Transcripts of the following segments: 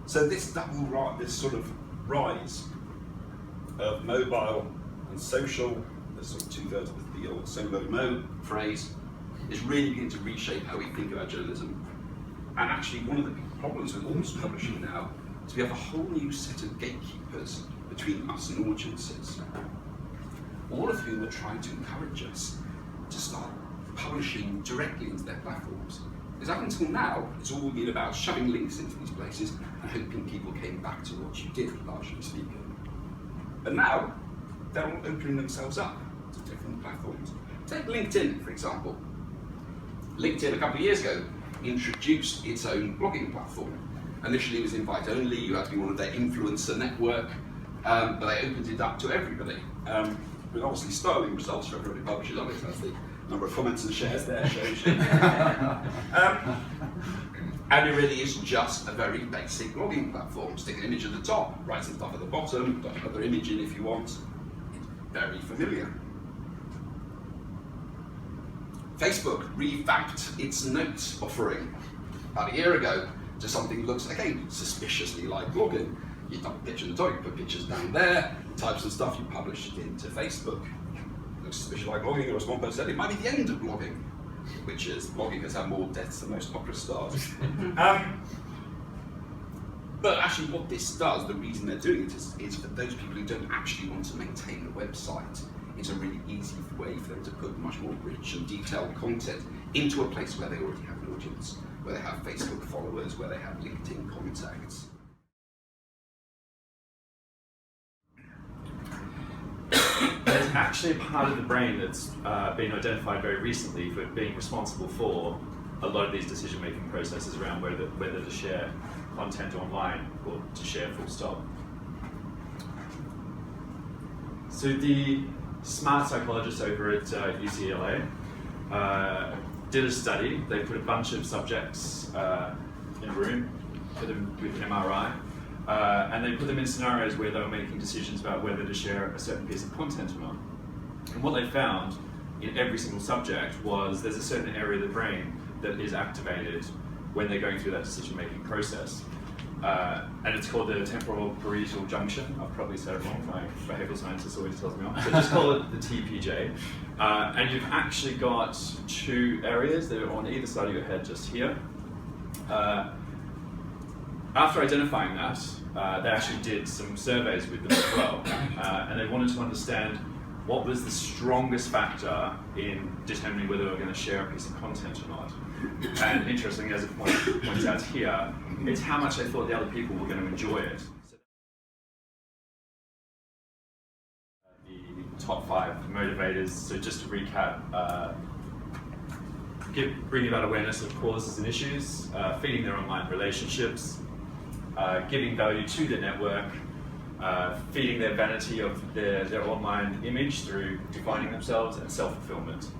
So this this sort of rise of mobile and social, the sort of 2/3 of the old so-mo phrase, is really beginning to reshape how we think about journalism. And actually, one of the big problems with almost publishing now is we have a whole new set of gatekeepers between us and audiences, all of whom are trying to encourage us to start publishing directly into their platforms. Because up until now, it's all been about shoving links into these places and hoping people came back to what you did, largely speaking. But now, they're all opening themselves up to different platforms. Take LinkedIn, for example. LinkedIn, a couple of years ago, introduced its own blogging platform. Initially, it was invite only, you had to be one of their influencer network, but they opened it up to everybody. With obviously sterling results for everybody publishes on it, as the number of comments and shares there shows you. And it really is just a very basic blogging platform. Stick an image at the top, write some stuff at the bottom, put another image in if you want. It's very familiar. Facebook revamped its notes offering about a year ago to something that looks, again, suspiciously like blogging. You dump a picture at the top, you put pictures down there, types of stuff, you publish it into Facebook. It looks suspiciously like blogging, or as one person said, it might be the end of blogging, which is blogging has had more deaths than most opera stars. But actually what this does, the reason they're doing it is for those people who don't actually want to maintain a website. It's a really easy way for them to put much more rich and detailed content into a place where they already have an audience, where they have Facebook followers, where they have LinkedIn contacts. There's actually a part of the brain that's been identified very recently for being responsible for a lot of these decision-making processes around whether to share content online or to share full stop. So the smart psychologists over at UCLA did a study. They put a bunch of subjects in a room, put them with an MRI, and they put them in scenarios where they were making decisions about whether to share a certain piece of content or not. And what they found in every single subject was there's a certain area of the brain that is activated when they're going through that decision-making process. And it's called the temporal parietal junction. I've probably said it wrong, my behavioural scientist always tells me off. So just call it the TPJ. And you've actually got two areas that are on either side of your head, just here. After identifying that, they actually did some surveys with them as well. And they wanted to understand what was the strongest factor in determining whether they were going to share a piece of content or not. And interestingly, as it points out here, it's how much they thought the other people were going to enjoy it. The top 5 motivators, so just to recap, bringing about awareness of causes and issues, feeding their online relationships, giving value to their network, feeding their vanity of their online image through defining themselves, and self-fulfillment.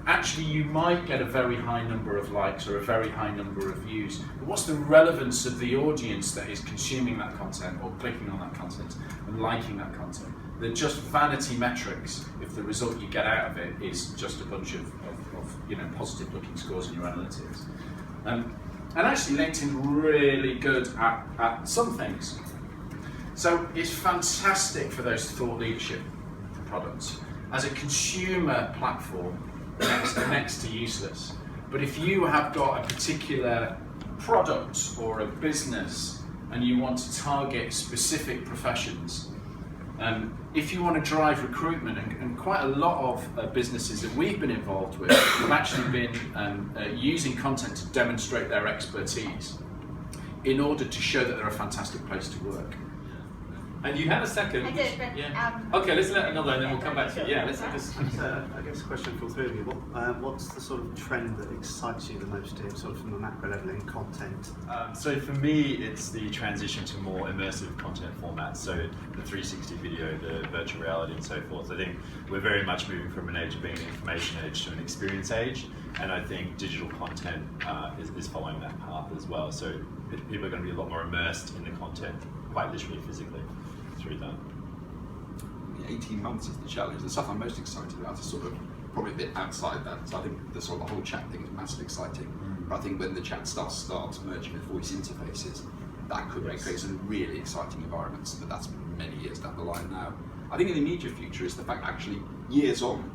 Actually, you might get a very high number of likes or a very high number of views, but what's the relevance of the audience that is consuming that content or clicking on that content and liking that content? They're just vanity metrics if the result you get out of it is just a bunch of positive looking scores in your analytics. And actually LinkedIn's really good at some things. So it's fantastic for those thought leadership products. As a consumer platform, next to useless. But if you have got a particular product or a business and you want to target specific professions, if you want to drive recruitment, and quite a lot of businesses that we've been involved with have actually been using content to demonstrate their expertise in order to show that they're a fantastic place to work. And you had a second. I did, but yeah. Okay, let's let another, and then we'll come back to you. Yeah, let's have this. I guess a question for the three of you. What's the sort of trend that excites you the most, sort of from a macro level in content? So for me, it's the transition to more immersive content formats. So the 360 video, the virtual reality, and so forth. I think we're very much moving from an age of being an information age to an experience age, and I think digital content is following that path as well. So people are going to be a lot more immersed in the content, quite literally, physically, through that. 18 months is the challenge. The stuff I'm most excited about is sort of probably a bit outside that. So I think the sort of the whole chat thing is massively exciting. But I think when the chat starts merging with voice interfaces, that could create some really exciting environments, but that's many years down the line now. I think in the immediate future is the fact actually years on,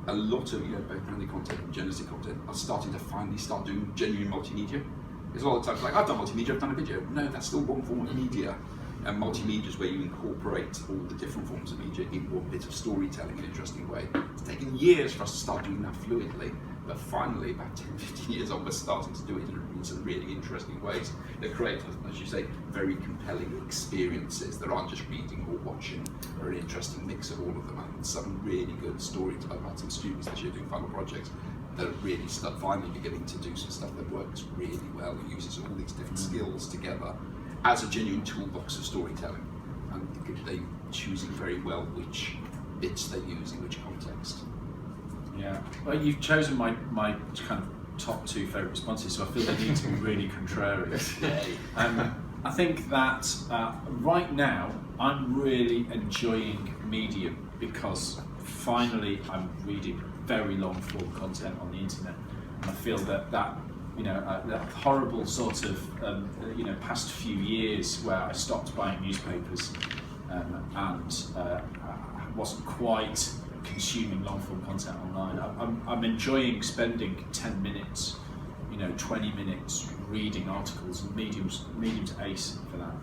a lot of both branded content and generative content are starting to finally start doing genuine multimedia. There's a lot of times like, I've done multimedia, I've done a video. No, that's still one form of media. And multimedia is where you incorporate all the different forms of media in one bit of storytelling in an interesting way. It's taken years for us to start doing that fluidly, but finally, about 10, 15 years on, we're starting to do it in some really interesting ways that create, as you say, very compelling experiences that aren't just reading or watching, or an interesting mix of all of them. And some really good stories. I've had some students this year doing final projects that are really finally beginning to do some stuff that works really well and uses all these different skills together as a genuine toolbox of storytelling, and they're choosing very well which bits they use in which context. Yeah, well, you've chosen my kind of top two favourite responses, so I feel they need to be really contrarian. I think that right now I'm really enjoying Medium because finally I'm reading very long form content on the internet, and I feel that that horrible sort of past few years where I stopped buying newspapers and wasn't quite consuming long form content online. I'm enjoying spending 10 minutes, 20 minutes reading articles, and Medium's ace for that.